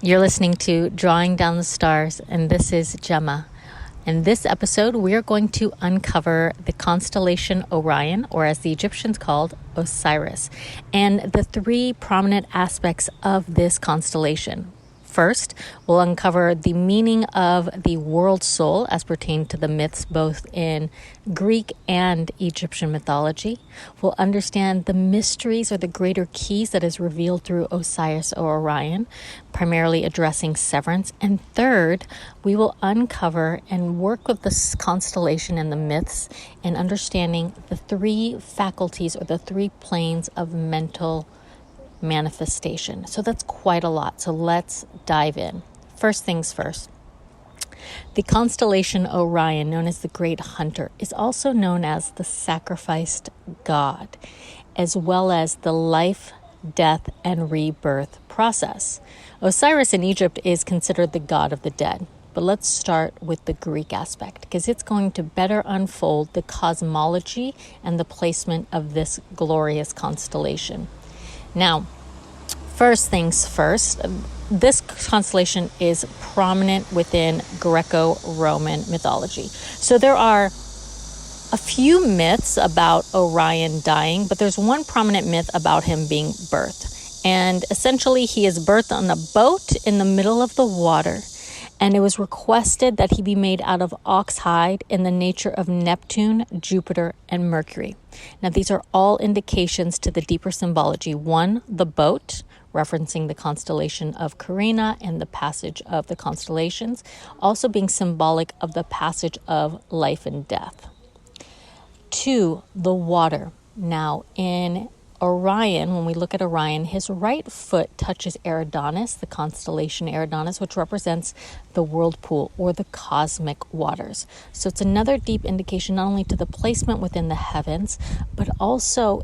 You're listening to Drawing Down the Stars, and this is Gemma. In this episode, we are going to uncover the constellation Orion, or as the Egyptians called, Osiris, and the three prominent aspects of this constellation. First, we'll uncover the meaning of the world soul as pertained to the myths both in Greek and Egyptian mythology. We'll understand the mysteries or the greater keys that is revealed through Osiris or Orion, primarily addressing severance. And third, we will uncover and work with this constellation and the myths and understanding the three faculties or the three planes of mental manifestation. So that's quite a lot. So let's dive in. First things first. The constellation Orion, known as the Great Hunter, is also known as the sacrificed god, as well as the life, death, and rebirth process. Osiris in Egypt is considered the god of the dead. But let's start with the Greek aspect, because it's going to better unfold the cosmology and the placement of this glorious constellation. Now, first things first, this constellation is prominent within Greco-Roman mythology. So there are a few myths about Orion dying, but there's one prominent myth about him being birthed. And essentially, he is birthed on a boat in the middle of the water. And it was requested that he be made out of ox hide in the nature of Neptune, Jupiter, and Mercury. Now, these are all indications to the deeper symbology. One, the boat, referencing the constellation of Carina and the passage of the constellations, also being symbolic of the passage of life and death. Two, the water. Now, in Orion, when we look at Orion, his right foot touches Eridanus, the constellation Eridanus, which represents the whirlpool or the cosmic waters. So it's another deep indication not only to the placement within the heavens, but also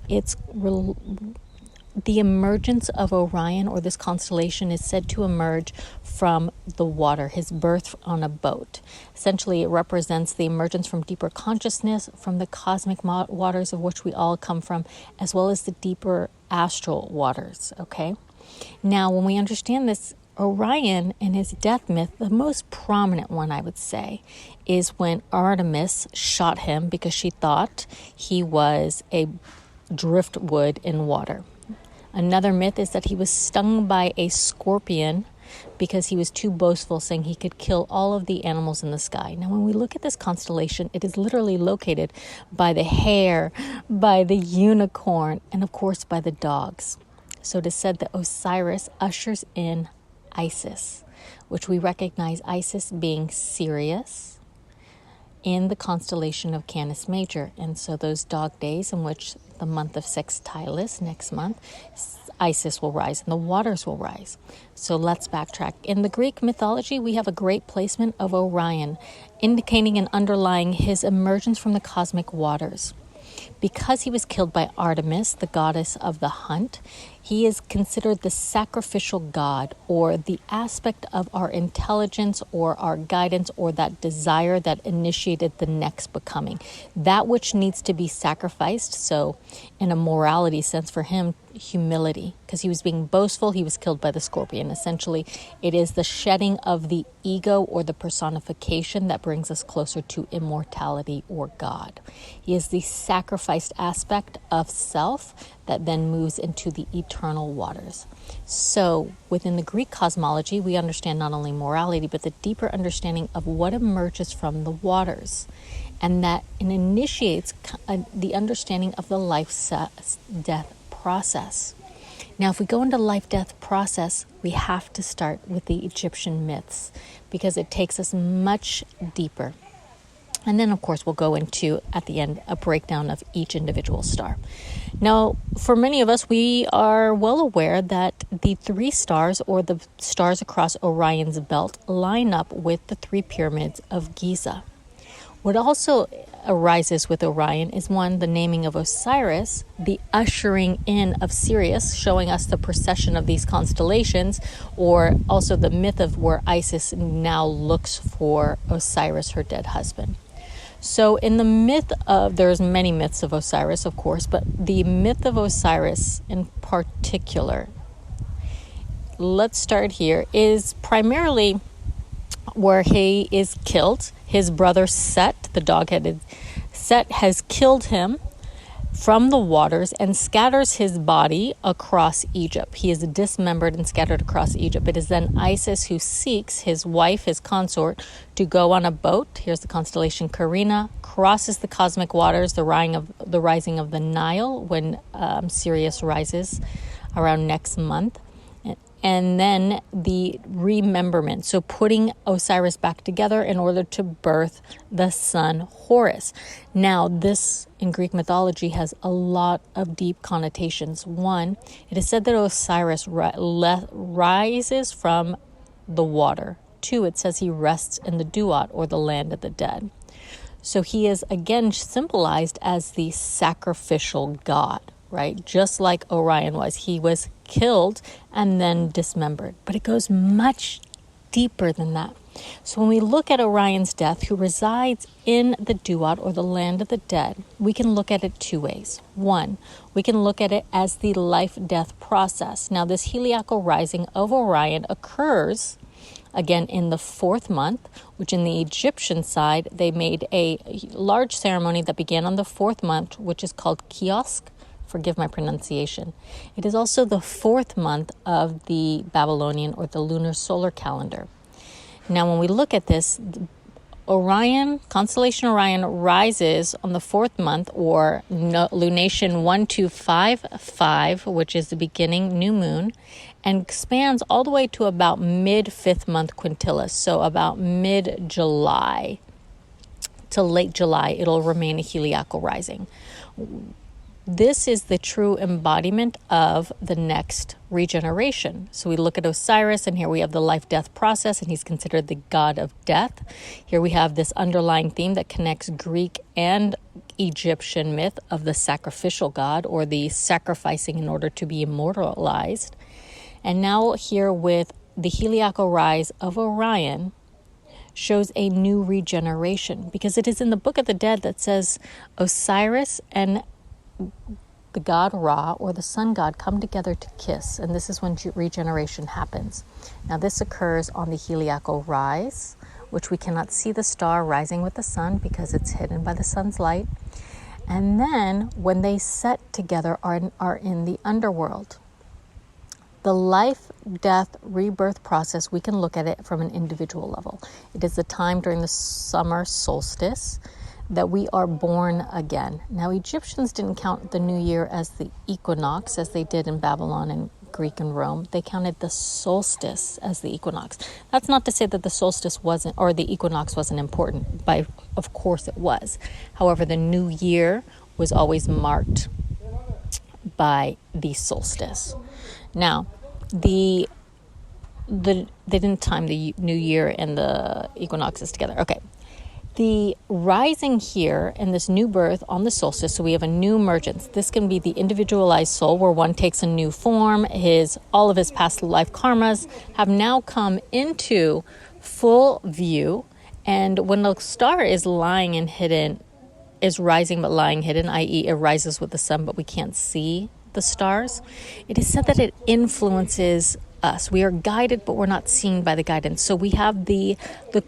the emergence of Orion, or this constellation, is said to emerge from the water, his birth on a boat. Essentially, it represents the emergence from deeper consciousness, from the cosmic waters of which we all come from, as well as the deeper astral waters, okay? Now, when we understand this, Orion and his death myth, the most prominent one, I would say, is when Artemis shot him because she thought he was a driftwood in water. Another myth is that he was stung by a scorpion because he was too boastful, saying he could kill all of the animals in the sky. Now, when we look at this constellation, it is literally located by the hare, by the unicorn, and of course by the dogs. So it is said that Osiris ushers in Isis, which we recognize Isis being Sirius in the constellation of Canis Major. And so those dog days in which the month of Sextilis, next month, Isis will rise and the waters will rise. So let's backtrack. In the Greek mythology, we have a great placement of Orion, indicating and underlying his emergence from the cosmic waters. Because he was killed by Artemis, the goddess of the hunt, he is considered the sacrificial god, or the aspect of our intelligence or our guidance or that desire that initiated the next becoming. That which needs to be sacrificed. So in a morality sense for him, humility, because he was being boastful, he was killed by the scorpion. Essentially, it is the shedding of the ego or the personification that brings us closer to immortality or God. He is the sacrificed aspect of self that then moves into the eternal waters. So within the Greek cosmology, we understand not only morality, but the deeper understanding of what emerges from the waters. And that it initiates the understanding of the life-death process. Now, if we go into life-death process, we have to start with the Egyptian myths, because it takes us much deeper. And then, of course, we'll go into, at the end, a breakdown of each individual star. Now, for many of us, we are well aware that the three stars, or the stars across Orion's belt, line up with the three pyramids of Giza. What also arises with Orion is, one, the naming of Osiris, the ushering in of Sirius, showing us the procession of these constellations, or also the myth of where Isis now looks for Osiris, her dead husband. So in the myth of, there's many myths of Osiris, of course, but the myth of Osiris in particular let's start here, is primarily where he is killed. His brother Set, the dog-headed Set, has killed him from the waters and scatters his body across Egypt. He is dismembered and scattered across Egypt. It is then Isis who seeks his wife, his consort, to go on a boat. Here's the constellation Carina, crosses the cosmic waters, the rising of the Nile, when Sirius rises around next month. And then the rememberment, so putting Osiris back together in order to birth the son Horus. Now, this in Greek mythology has a lot of deep connotations. One, it is said that Osiris rises from the water. Two, it says he rests in the Duat, or the land of the dead. So he is again symbolized as the sacrificial god, right? Just like Orion was. He was killed and then dismembered. But it goes much deeper than that. So when we look at Orion's death, who resides in the Duat, or the land of the dead, we can look at it two ways. One, we can look at it as the life-death process. Now, this heliacal rising of Orion occurs again in the 4th month, which in the Egyptian side, they made a large ceremony that began on the 4th month, which is called Kiosk. Forgive my pronunciation. It is also the 4th month of the Babylonian, or the lunar solar calendar. Now, when we look at this, Orion, constellation Orion, rises on the 4th month, or lunation 1255, which is the beginning new moon, and expands all the way to about mid-5th month quintilis, so about mid-July to late July, it'll remain a heliacal rising. This is the true embodiment of the next regeneration. So we look at Osiris, and here we have the life-death process, and he's considered the god of death. Here we have this underlying theme that connects Greek and Egyptian myth of the sacrificial god, or the sacrificing in order to be immortalized. And now here with the heliacal rise of Orion shows a new regeneration, because it is in the Book of the Dead that says Osiris and the god Ra, or the sun god, come together to kiss, and this is when regeneration happens. Now, this occurs on the heliacal rise, which we cannot see the star rising with the sun because it's hidden by the sun's light. And then when they set together are in the underworld. The life, death, rebirth process, we can look at it from an individual level. It is the time during the summer solstice that we are born again. Now, Egyptians didn't count the new year as the equinox, as they did in Babylon and Greek and Rome. They counted the solstice as the equinox. That's not to say that the solstice wasn't, or the equinox wasn't important. Of course it was. However, the new year was always marked by the solstice. Now, they didn't time the new year and the equinoxes together. Okay. The rising here and this new birth on the solstice, so we have a new emergence. This can be the individualized soul, where one takes a new form. All of his past life karmas have now come into full view. And when the star is lying and hidden, is rising but lying hidden, i.e. it rises with the sun but we can't see the stars, it is said that it influences us. We are guided, but we're not seen by the guidance. So we have the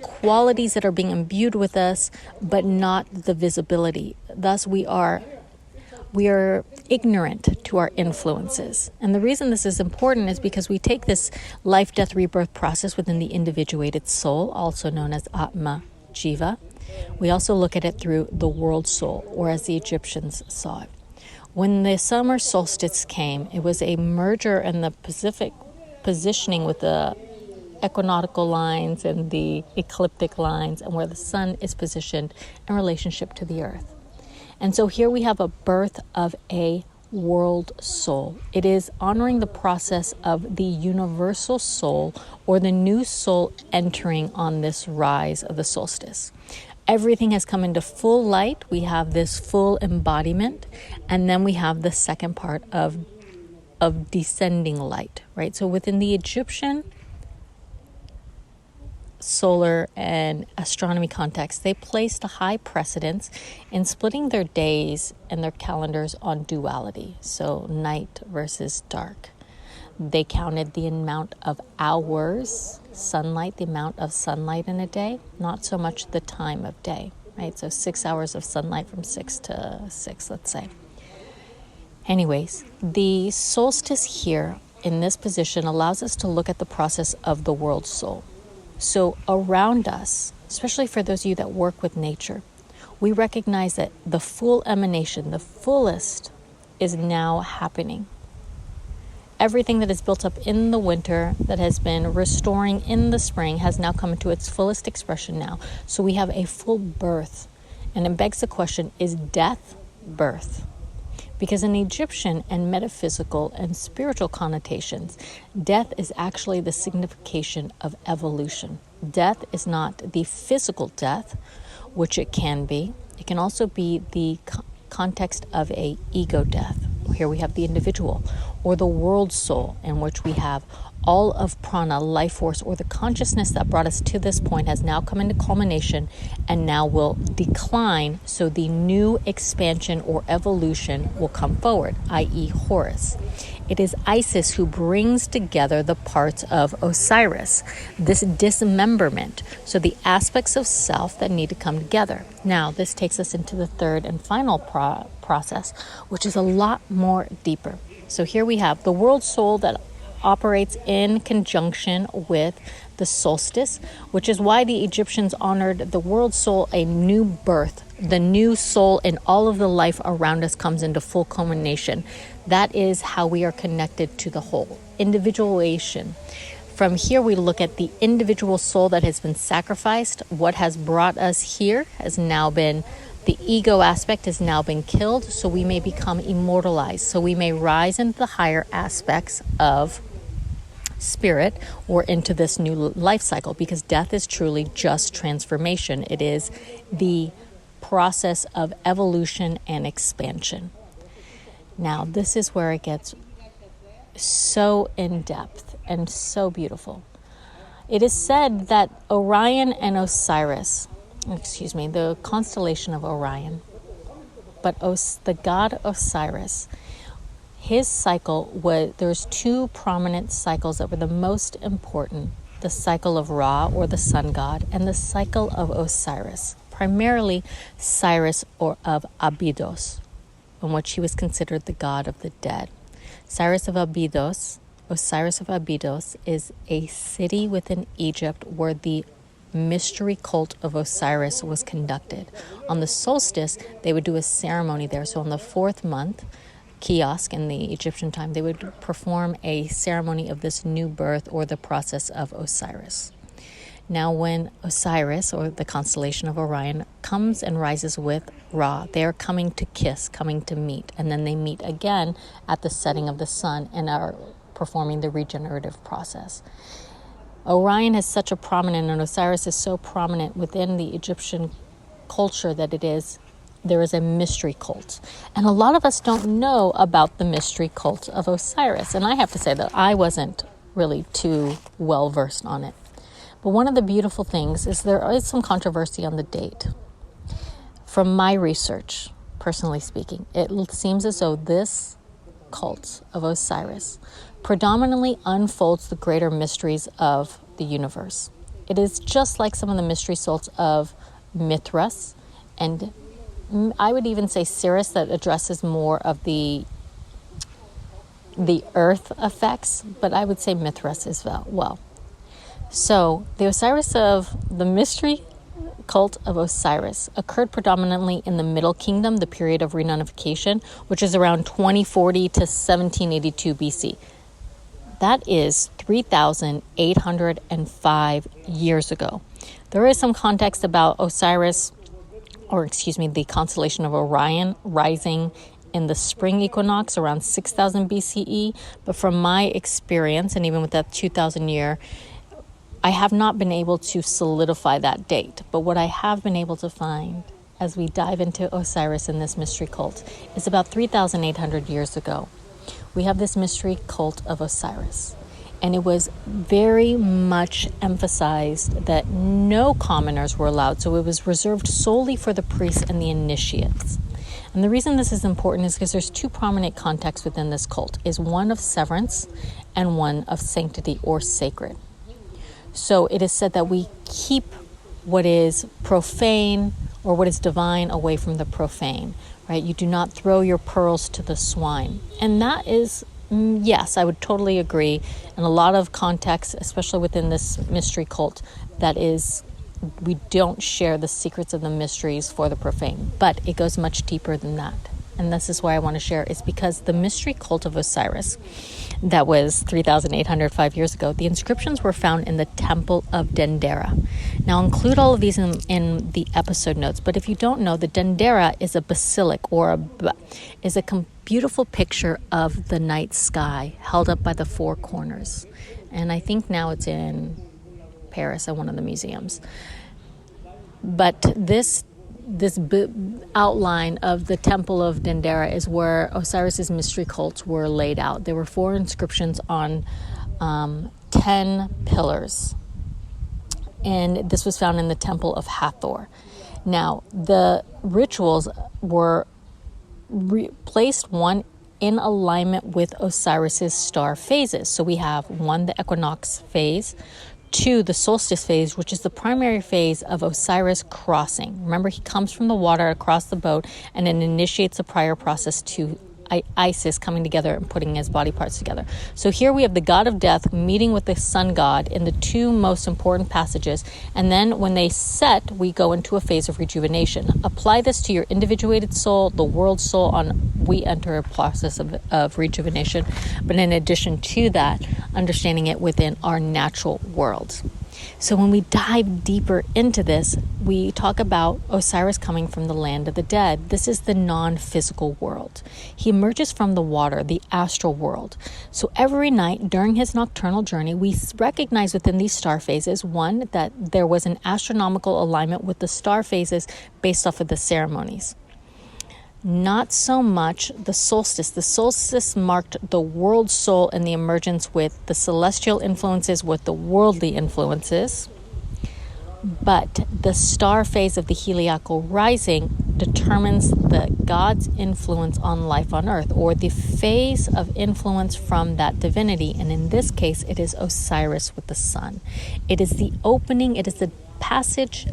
qualities that are being imbued with us, but not the visibility. Thus, we are ignorant to our influences. And the reason this is important is because we take this life, death, rebirth process within the individuated soul, also known as Atma Jiva. We also look at it through the world soul, or as the Egyptians saw it. When the summer solstice came, it was a merger in the Pacific positioning with the equinoctial lines and the ecliptic lines, and where the sun is positioned in relationship to the earth. And so here we have a birth of a world soul. It is honoring the process of the universal soul, or the new soul entering on this rise of the solstice. Everything has come into full light. We have this full embodiment, and then we have the second part of descending light, right? So within the Egyptian solar and astronomy context, they placed a high precedence in splitting their days and their calendars on duality, so night versus dark. They counted the amount of hours, sunlight, the amount of sunlight in a day, not so much the time of day, right? So 6 hours of sunlight from 6 to 6, let's say. Anyways, the solstice here in this position allows us to look at the process of the world soul. So around us, especially for those of you that work with nature, we recognize that the full emanation, the fullest, is now happening. Everything that is built up in the winter, that has been restoring in the spring, has now come into its fullest expression now. So we have a full birth. And it begs the question, is death birth? Because in Egyptian and metaphysical and spiritual connotations, death is actually the signification of evolution. Death is not the physical death, which it can be. It can also be the context of a ego death. Here we have the individual, or the world soul, in which we have all of prana, life force, or the consciousness that brought us to this point has now come into culmination and now will decline, so the new expansion or evolution will come forward, i.e. Horus. It is Isis who brings together the parts of Osiris, this dismemberment, so the aspects of self that need to come together. Now, this takes us into the third and final process, which is a lot more deeper. So here we have the world soul that operates in conjunction with the solstice, which is why the Egyptians honored the world soul a new birth. The new soul in all of the life around us comes into full culmination. That is how we are connected to the whole. Individuation. From here, we look at the individual soul that has been sacrificed. What has brought us here has now been, the ego aspect has now been killed, so we may become immortalized. So we may rise into the higher aspects of spirit or into this new life cycle, because death is truly just transformation. It is the process of evolution and expansion. Now, this is where it gets so in depth and so beautiful. It is said that Orion and Osiris, the constellation of Orion, but the god Osiris, his cycle was, there's two prominent cycles that were the most important: the cycle of Ra, or the sun god, and the cycle of Osiris, primarily Cyrus or of Abydos, in which he was considered the god of the dead. Osiris of Abydos is a city within Egypt where the mystery cult of Osiris was conducted. On the solstice, they would do a ceremony there. So on the fourth month, kiosk in the Egyptian time, they would perform a ceremony of this new birth, or the process of Osiris. Now, when Osiris, or the constellation of Orion, comes and rises with Ra, they are coming to kiss, coming to meet, and then they meet again at the setting of the sun and are performing the regenerative process. Orion is such a prominent, and Osiris is so prominent within the Egyptian culture that there is a mystery cult. And a lot of us don't know about the mystery cult of Osiris. And I have to say that I wasn't really too well versed on it. But one of the beautiful things is there is some controversy on the date. From my research, personally speaking, it seems as though this cult of Osiris predominantly unfolds the greater mysteries of the universe. It is just like some of the mystery cults of Mithras, and I would even say Sirius, that addresses more of the earth effects, but I would say Mithras as well. So the Osiris of the mystery cult of Osiris occurred predominantly in the Middle Kingdom, the period of reunification, which is around 2040 to 1782 BC. That is 3,805 years ago. There is some context about Osiris, the constellation of Orion, rising in the spring equinox around 6,000 BCE. But from my experience, and even with that 2,000 year, I have not been able to solidify that date. But what I have been able to find as we dive into Osiris in this mystery cult is about 3,800 years ago. We have this mystery cult of Osiris. And it was very much emphasized that no commoners were allowed. So it was reserved solely for the priests and the initiates. And the reason this is important is because there's two prominent contexts within this cult, is one of severance and one of sanctity or sacred. So it is said that we keep what is profane or what is divine away from the profane, right? You do not throw your pearls to the swine. And that is, yes, I would totally agree. In a lot of contexts, especially within this mystery cult, that is, we don't share the secrets of the mysteries for the profane. But it goes much deeper than that. And this is why I want to share, is because the mystery cult of Osiris, that was 3,805 years ago, the inscriptions were found in the Temple of Dendera. Now, I'll include all of these in the episode notes, but if you don't know, the Dendera is a basilic, or is a beautiful picture of the night sky held up by the four corners. And I think now it's in Paris at one of the museums. But this outline of the Temple of Dendera is where Osiris's mystery cults were laid out. There were 4 inscriptions on 10 pillars, and this was found in the Temple of Hathor. Now, the rituals were placed one in alignment with Osiris's star phases. So we have 1, the equinox phase; 2, the solstice phase, which is the primary phase of Osiris crossing. Remember, he comes from the water across the boat and it initiates a prior process to Isis coming together and putting his body parts together. So here we have the god of death meeting with the sun god in the 2 most important passages. And then when they set, we go into a phase of rejuvenation. Apply this to your individuated soul, the world soul, we enter a process of rejuvenation. But in addition to that, understanding it within our natural world. So when we dive deeper into this, we talk about Osiris coming from the land of the dead. This is the non-physical world. He emerges from the water, the astral world. So every night during his nocturnal journey, we recognize within these star phases, 1, that there was an astronomical alignment with the star phases based off of the ceremonies. Not so much the solstice. The solstice marked the world soul and the emergence with the celestial influences with the worldly influences. But the star phase of the heliacal rising determines the God's influence on life on earth, or the phase of influence from that divinity. And in this case, it is Osiris with the sun. It is the opening, it is the passage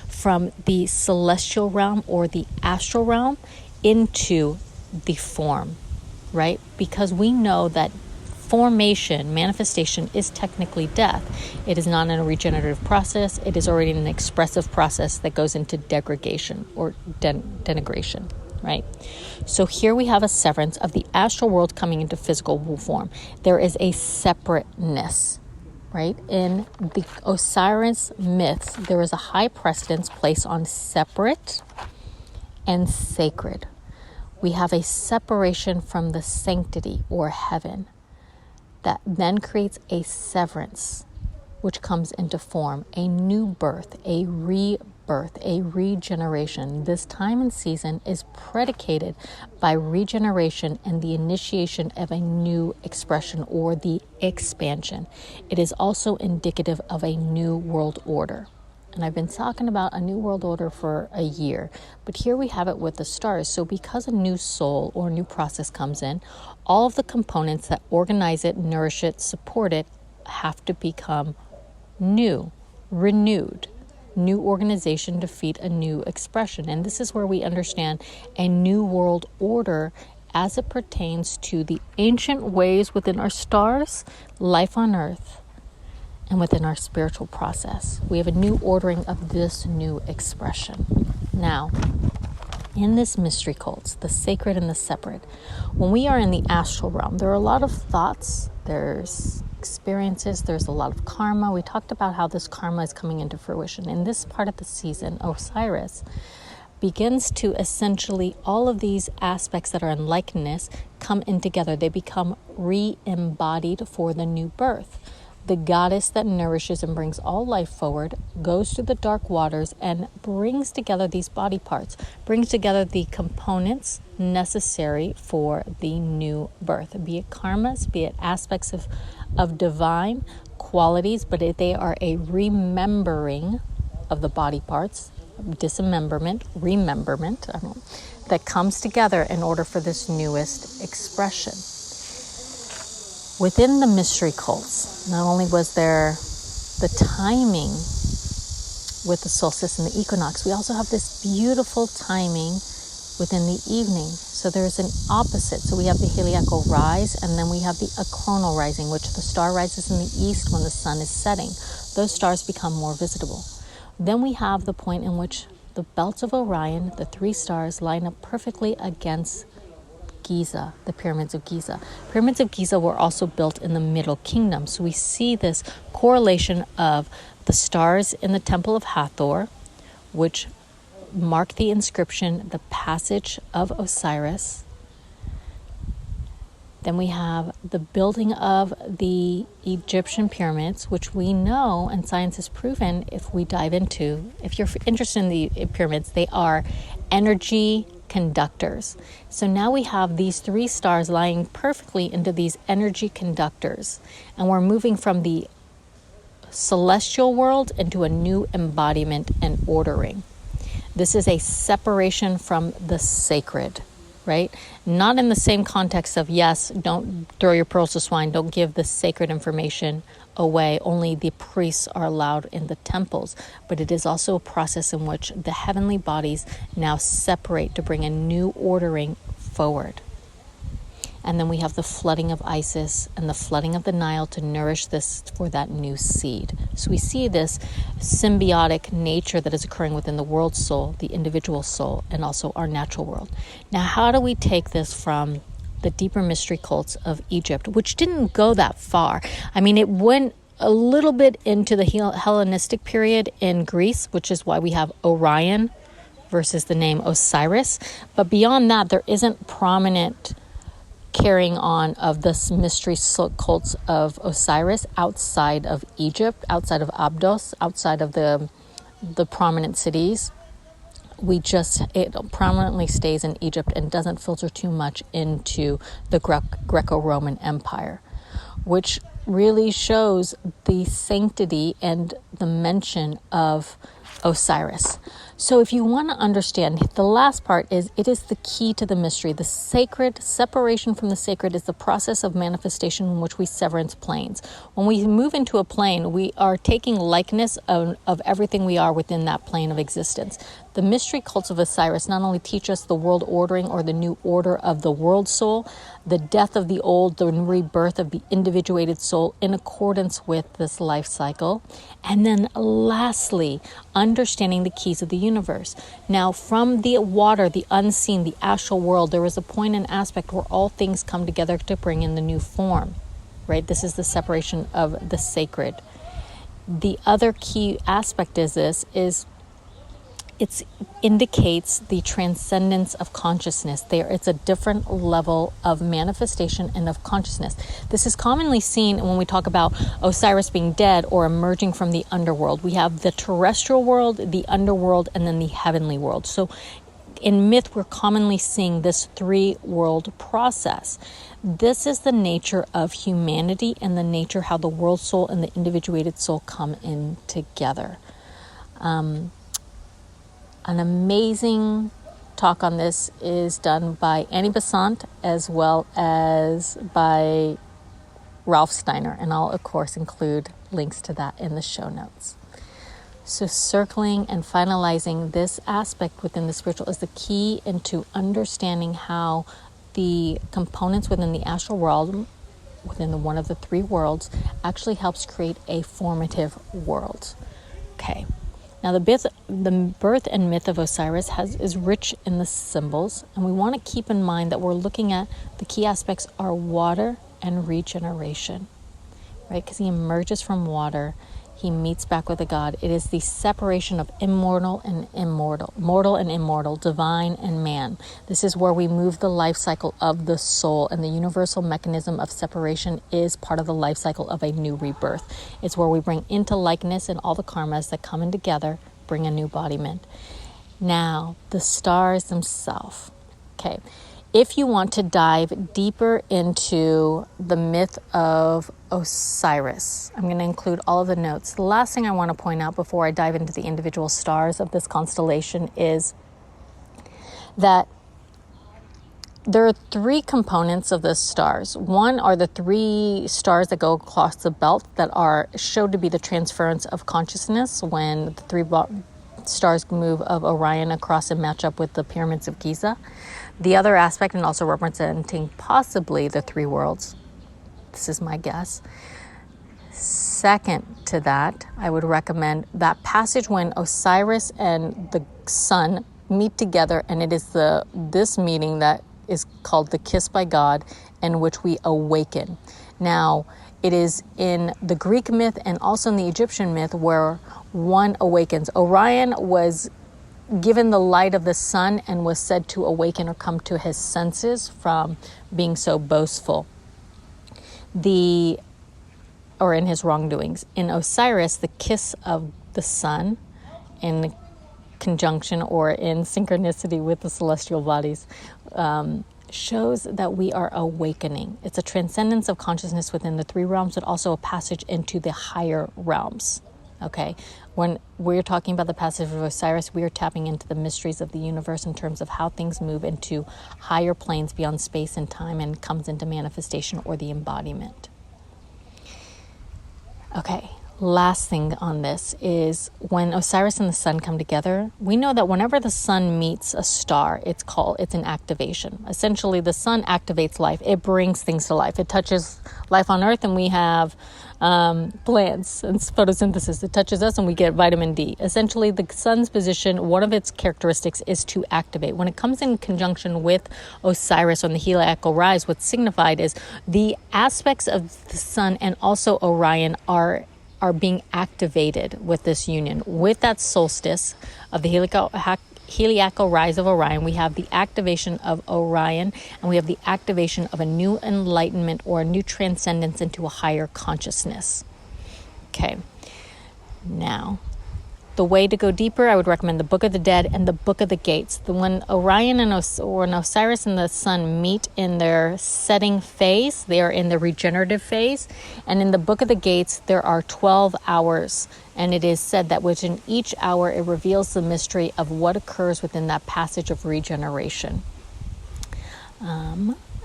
from the celestial realm or the astral realm into the form, right? Because we know that formation, manifestation, is technically death. It is not a regenerative process. It is already an expressive process that goes into degradation or denigration, right? So here we have a severance of the astral world coming into physical form. There is a separateness, right? In the Osiris myths, there is a high precedence placed on separate and sacred. We have a separation from the sanctity or heaven that then creates a severance, which comes into form, a new birth, a rebirth, a regeneration. This time and season is predicated by regeneration and the initiation of a new expression or the expansion. It is also indicative of a new world order. And I've been talking about a new world order for a year, but here we have it with the stars. So because a new soul or new process comes in, all of the components that organize it, nourish it, support it, have to become new, renewed, new organization to feed a new expression. And this is where we understand a new world order as it pertains to the ancient ways within our stars, life on earth, and within our spiritual process. We have a new ordering of this new expression. Now, in this mystery cults, the sacred and the separate, when we are in the astral realm, there are a lot of thoughts, there's experiences, there's a lot of karma. We talked about how this karma is coming into fruition. In this part of the season, Osiris begins to essentially, all of these aspects that are in likeness come in together. They become re-embodied for the new birth. The goddess that nourishes and brings all life forward goes to the dark waters and brings together these body parts, brings together the components necessary for the new birth, be it karmas, be it aspects of divine qualities, but they are a remembering of the body parts rememberment, that comes together in order for this newest expression. Within the mystery cults, not only was there the timing with the solstice and the equinox, we also have this beautiful timing within the evening. So there's an opposite. So we have the heliacal rise, and then we have the achronal rising, which the star rises in the east when the sun is setting. Those stars become more visible. Then we have the point in which the belts of Orion, the 3 stars, line up perfectly against Giza, the pyramids of Giza. Pyramids of Giza were also built in the Middle Kingdom. So we see this correlation of the stars in the Temple of Hathor, which mark the inscription, the passage of Osiris. Then we have the building of the Egyptian pyramids, which we know and science has proven, if we dive into, if you're interested in the pyramids, they are energy conductors. So now we have these 3 stars lying perfectly into these energy conductors, and we're moving from the celestial world into a new embodiment and ordering. This is a separation from the sacred, right? Not in the same context of, yes, don't throw your pearls to swine, don't give the sacred information away, only the priests are allowed in the temples. But it is also a process in which the heavenly bodies now separate to bring a new ordering forward. And then we have the flooding of Isis and the flooding of the Nile to nourish this for that new seed. So we see this symbiotic nature that is occurring within the world soul, the individual soul, and also our natural world. Now, how do we take this from the deeper mystery cults of Egypt, which didn't go that far? I mean, it went a little bit into the Hellenistic period in Greece, which is why we have Orion versus the name Osiris. But beyond that, there isn't prominent carrying on of this mystery cults of Osiris outside of Egypt, outside of Abydos, outside of the prominent cities. It prominently stays in Egypt and doesn't filter too much into the Greco-Roman Empire, which really shows the sanctity and the mention of Osiris. So if you want to understand, the last part is, it is the key to the mystery. The sacred, separation from the sacred, is the process of manifestation in which we sever into planes. When we move into a plane, we are taking likeness of everything we are within that plane of existence. The mystery cults of Osiris not only teach us the world ordering, or the new order of the world soul, the death of the old, the rebirth of the individuated soul in accordance with this life cycle. And then lastly, understanding the keys of the universe. Now, from the water, the unseen, the astral world, there is a point and aspect where all things come together to bring in the new form, right? This is the separation of the sacred. The other key aspect is it indicates the transcendence of consciousness. It's a different level of manifestation and of consciousness. This is commonly seen when we talk about Osiris being dead or emerging from the underworld. We have the terrestrial world, the underworld, and then the heavenly world. So in myth, we're commonly seeing this 3-world process. This is the nature of humanity, and the nature how the world soul and the individuated soul come in together. An amazing talk on this is done by Annie Besant as well as by Ralph Steiner, and I'll of course include links to that in the show notes. So circling and finalizing this aspect within the spiritual is the key into understanding how the components within the astral world, within one of the 3 worlds, actually helps create a formative world. Okay. Now, the birth and myth of Osiris is rich in the symbols, and we want to keep in mind that we're looking at the key aspects are water and regeneration, right? Because he emerges from water, he meets back with the God. It is the separation of mortal and immortal, divine and man. This is where we move the life cycle of the soul, and the universal mechanism of separation is part of the life cycle of a new rebirth. It's where we bring into likeness and all the karmas that come in together, bring a new embodiment. Now, the stars themselves. Okay. If you want to dive deeper into the myth of Osiris, I'm going to include all of the notes. The last thing I want to point out before I dive into the individual stars of this constellation is that there are three components of the stars. One are the three stars that go across the belt that are showed to be the transference of consciousness when the three stars move of Orion across and match up with the pyramids of Giza. The other aspect, and also representing possibly the three worlds, this is my guess. Second to that, I would recommend that passage when Osiris and the sun meet together, and it is this meeting that is called the kiss by God, in which we awaken. Now, it is in the Greek myth and also in the Egyptian myth where one awakens. Orion was given the light of the sun and was said to awaken or come to his senses from being so boastful. Or in his wrongdoings. In Osiris, the kiss of the sun in conjunction or in synchronicity with the celestial bodies shows that we are awakening. It's a transcendence of consciousness within the three realms, but also a passage into the higher realms. Okay, when we're talking about the passage of Osiris, we are tapping into the mysteries of the universe in terms of how things move into higher planes beyond space and time and comes into manifestation or the embodiment. Okay, last thing on this is when Osiris and the sun come together, we know that whenever the sun meets a star, it's an activation. Essentially, the sun activates life. It brings things to life. It touches life on Earth, and we have plants and photosynthesis. It touches us, and we get vitamin D. Essentially, the sun's position, one of its characteristics is to activate. When it comes in conjunction with Osiris on the heliacal rise, what's signified is the aspects of the sun and also Orion are being activated with this union. With that solstice of the heliacal rise of Orion, we have the activation of Orion, and we have the activation of a new enlightenment or a new transcendence into a higher consciousness. Okay, now, the way to go deeper, I would recommend the Book of the Dead and the Book of the Gates. When Orion and Osiris and the sun meet in their setting phase, they are in the regenerative phase. And in the Book of the Gates, there are 12 hours. And it is said that within each hour, it reveals the mystery of what occurs within that passage of regeneration.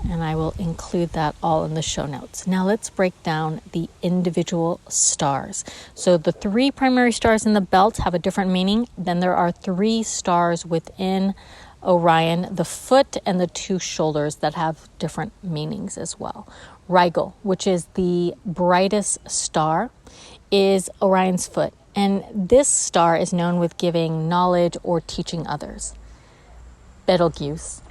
And I will include that all in the show notes. Now let's break down the individual stars. So the three primary stars in the belt have a different meaning. Then there are three stars within Orion, the foot and the two shoulders, that have different meanings as well. Rigel, which is the brightest star, is Orion's foot. And this star is known with giving knowledge or teaching others. Betelgeuse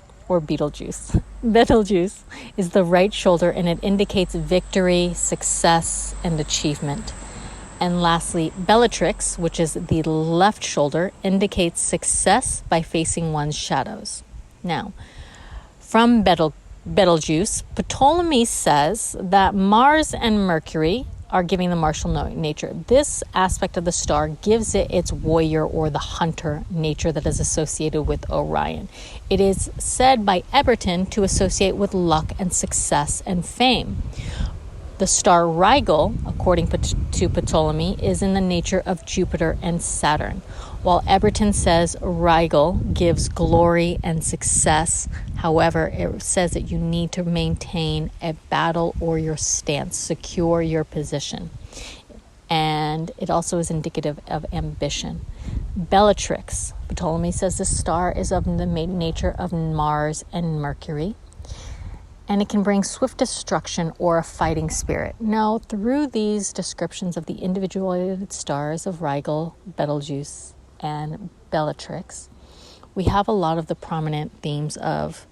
is the right shoulder, and it indicates victory, success, and achievement. And lastly, Bellatrix, which is the left shoulder, indicates success by facing one's shadows. Now, from Betelgeuse, Ptolemy says that Mars and Mercury are giving the martial nature. This aspect of the star gives it its warrior or the hunter nature that is associated with Orion. It is said by Eberton to associate with luck and success and fame. The star Rigel, according to Ptolemy, is in the nature of Jupiter and Saturn, while Eberton says Rigel gives glory and success. However, it says that you need to maintain a battle or your stance, secure your position. And it also is indicative of ambition. Bellatrix, Ptolemy says the star is of the nature of Mars and Mercury, and it can bring swift destruction or a fighting spirit. Now, through these descriptions of the individuated stars of Rigel, Betelgeuse, and Bellatrix, we have a lot of the prominent themes of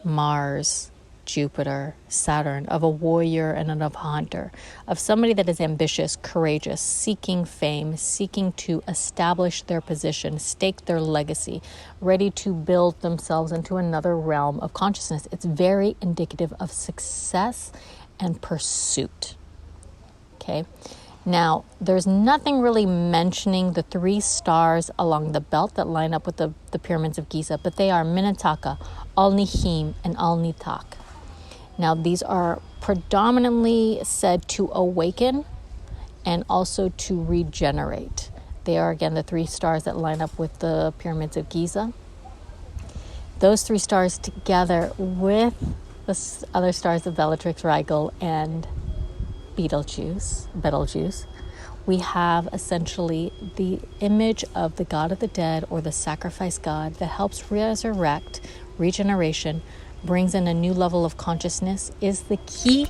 Mars, Jupiter, Saturn, of a warrior and of a hunter, of somebody that is ambitious, courageous, seeking fame, seeking to establish their position, stake their legacy, ready to build themselves into another realm of consciousness. It's very indicative of success and pursuit. Okay? Now, there's nothing really mentioning the 3 stars along the belt that line up with the pyramids of Giza, but they are Minetaka, Al-Nihim, and Al-Nitak. Now, these are predominantly said to awaken and also to regenerate. They are, again, the 3 stars that line up with the pyramids of Giza. Those 3 stars together with the other stars of Bellatrix, Rigel, and Betelgeuse, we have essentially the image of the god of the dead, or the sacrifice god, that helps resurrect, regeneration, brings in a new level of consciousness, is the key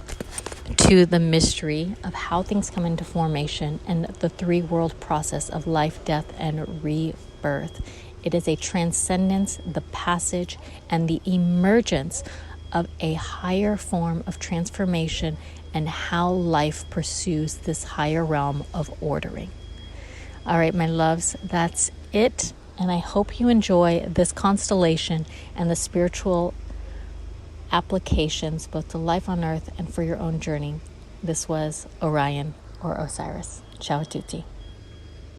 to the mystery of how things come into formation and the 3-world process of life, death, and rebirth. It is a transcendence, the passage, and the emergence of a higher form of transformation, and how life pursues this higher realm of ordering. All right, my loves, that's it. And I hope you enjoy this constellation and the spiritual applications, both to life on Earth and for your own journey. This was Orion, or Osiris. Ciao a tutti.